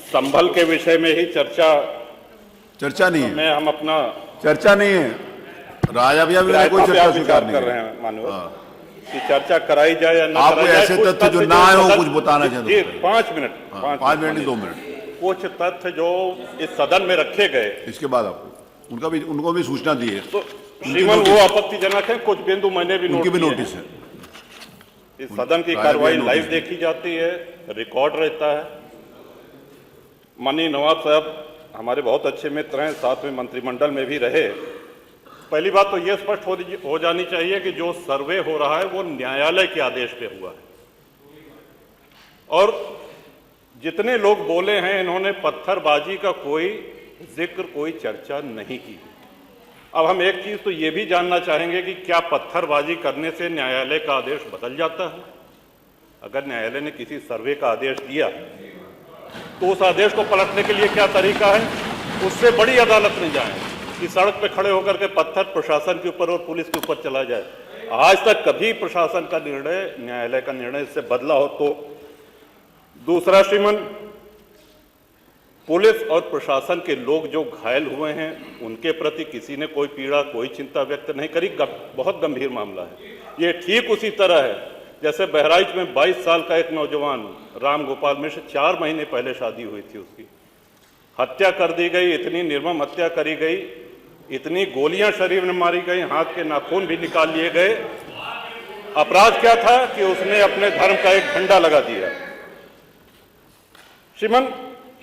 संभल के विषय में ही चर्चा नहीं है। में हम अपना चर्चा नहीं है। राजा भैया भी कोई चर्चा स्वीकार नहीं कर रहे हैं माननीय कि चर्चा कराई जाए या ना कराई जाए। ऐसे तथ्य जो ना आए हो कुछ बताना चाहते हैं। 5 मिनट 5 मिनट नहीं 2 मिनट। कुछ तथ्य जो इस सदन में रखे गए, इसके बाद आपको उनको भी सूचना दी है। तो श्रीमान वो आपत्तिजनक है। कुछ बिंदु मैंने भी नोटिस है। इस सदन की कार्रवाई लाइव देखी जाती है, रिकॉर्ड रहता है। माननीय नवाब साहब हमारे बहुत अच्छे मित्र हैं, साथ में मंत्रिमंडल में भी रहे। पहली बात तो ये स्पष्ट हो जानी चाहिए कि जो सर्वे हो रहा है वो न्यायालय के आदेश पे हुआ है। और जितने लोग बोले हैं इन्होंने पत्थरबाजी का कोई जिक्र, कोई चर्चा नहीं की। अब हम एक चीज तो ये भी जानना चाहेंगे कि क्या पत्थरबाजी करने से न्यायालय का आदेश बदल जाता है? अगर न्यायालय ने किसी सर्वे का आदेश दिया तो उस आदेश को पलटने के लिए क्या तरीका है? उससे बड़ी अदालत में जाएं कि सड़क पे खड़े होकर के पत्थर प्रशासन के ऊपर और पुलिस के ऊपर चला जाए। आज तक कभी प्रशासन का निर्णय, न्यायालय का निर्णय इससे बदला हो तो? दूसरा श्रीमान, पुलिस और प्रशासन के लोग जो घायल हुए हैं उनके प्रति किसी ने कोई पीड़ा, कोई चिंता व्यक्त नहीं करी। बहुत गंभीर मामला है ये। ठीक उसी तरह है जैसे बहराइच में 22 साल का एक नौजवान राम गोपाल मिश्र, 4 महीने पहले शादी हुई थी उसकी, हत्या कर दी गई। इतनी निर्मम हत्या करी गई, इतनी गोलियां शरीर में मारी गई, हाथ के नाखून भी निकाल लिए गए। अपराध क्या था कि उसने अपने धर्म का एक झंडा लगा दिया। श्रीमान,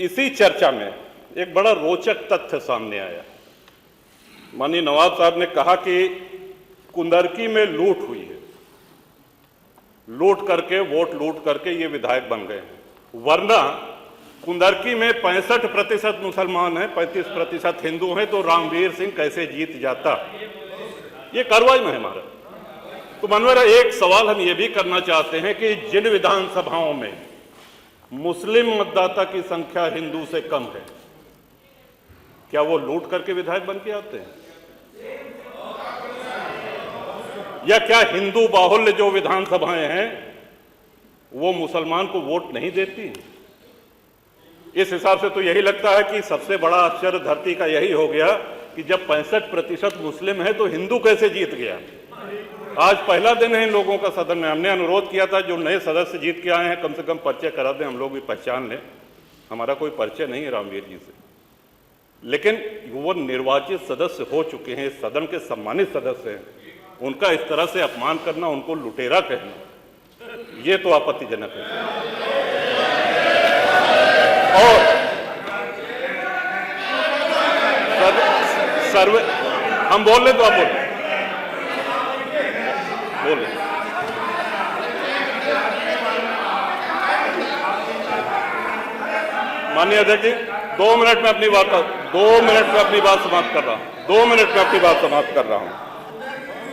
इसी चर्चा में एक बड़ा रोचक तथ्य सामने आया। माननीय नवाब साहब ने कहा कि कुंदरकी में लूट हुई है, लूट करके, वोट लूट करके ये विधायक बन गए, वरना कुंदरकी में 65% मुसलमान हैं, 35% हिंदू हैं, तो रामवीर सिंह कैसे जीत जाता? ये कार्रवाई में है हमारा। तो मनोहर, एक सवाल हम ये भी करना चाहते हैं कि जिन विधानसभाओं में मुस्लिम मतदाता की संख्या हिंदू से कम है, क्या वो लूट करके विधायक बन के आते हैं? या क्या हिंदू बाहुल्य जो विधानसभाएं हैं वो मुसलमान को वोट नहीं देती? इस हिसाब से तो यही लगता है कि सबसे बड़ा आश्चर्य धरती का यही हो गया कि जब 65% मुस्लिम है तो हिंदू कैसे जीत गया? आज पहला दिन है इन लोगों का सदन में। हमने अनुरोध किया था जो नए सदस्य जीत के आए हैं कम से कम परिचय करा दें, हम लोग भी पहचान लें। हमारा कोई परिचय नहीं है रामवीर जी से, लेकिन वो निर्वाचित सदस्य हो चुके हैं, सदन के सम्मानित सदस्य हैं, उनका इस तरह से अपमान करना, उनको लुटेरा कहना, ये तो आपत्तिजनक है। और सर्वे हम बोल लें तो आप बोले। माननीय अध्यक्ष जी, 2 मिनट में अपनी बात 2 मिनट में अपनी बात समाप्त कर रहा हूं। 2 मिनट में अपनी बात समाप्त कर रहा हूं।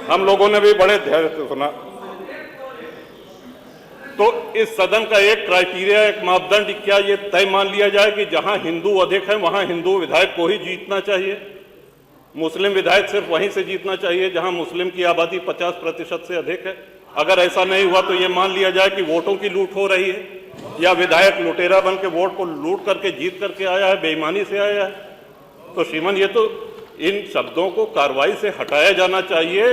हम लोगों ने भी बड़े धैर्य से सुना। तो इस सदन का एक क्राइटेरिया, एक मापदंड क्या ये तय मान लिया जाए कि जहां हिंदू अधिक है वहां हिंदू विधायक को ही जीतना चाहिए, मुस्लिम विधायक सिर्फ वहीं से जीतना चाहिए जहां मुस्लिम की आबादी 50% से अधिक है? अगर ऐसा नहीं हुआ तो ये मान लिया जाए कि वोटों की लूट हो रही है, या विधायक लुटेरा बन के वोट को लूट करके जीत करके आया है, बेईमानी से आया है। तो श्रीमान, ये तो इन शब्दों को कार्रवाई से हटाया जाना चाहिए।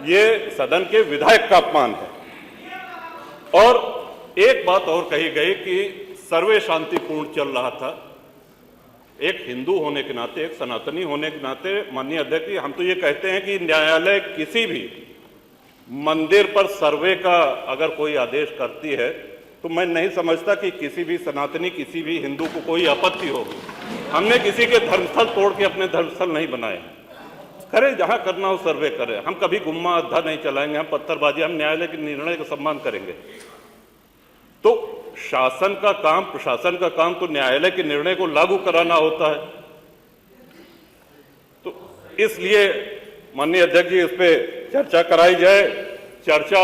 ये सदन के विधायक का अपमान है। और एक बात और कही गई कि सर्वे शांतिपूर्ण चल रहा था। एक हिंदू होने के नाते, एक सनातनी होने के नाते माननीय अध्यक्ष जी, हम तो ये कहते हैं कि न्यायालय किसी भी मंदिर पर सर्वे का अगर कोई आदेश करती है तो मैं नहीं समझता कि किसी भी सनातनी, किसी भी हिंदू को कोई आपत्ति होगी। हमने किसी के धर्मस्थल तोड़ के अपने धर्मस्थल नहीं बनाए। करें जहां करना हो सर्वे करें, हम कभी गुम्मा अद्धा नहीं चलाएंगे, हम पत्थरबाजी, हम न्यायालय के निर्णय का सम्मान करेंगे। तो शासन का काम, प्रशासन का काम तो न्यायालय के निर्णय को लागू कराना होता है। तो इसलिए माननीय अध्यक्ष जी, इस पे चर्चा कराई जाए। चर्चा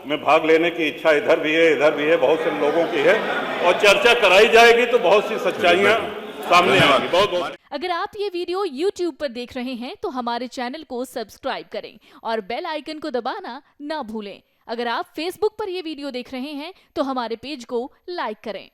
में भाग लेने की इच्छा इधर भी है, इधर भी है, बहुत से लोगों की है, और चर्चा कराई जाएगी तो बहुत सी सच्चाइयां सामने आएंगी। बहुत बहुत। अगर आप ये वीडियो YouTube पर देख रहे हैं तो हमारे चैनल को सब्सक्राइब करें और बेल आइकन को दबाना ना भूलें। अगर आप Facebook पर ये वीडियो देख रहे हैं तो हमारे पेज को लाइक करें।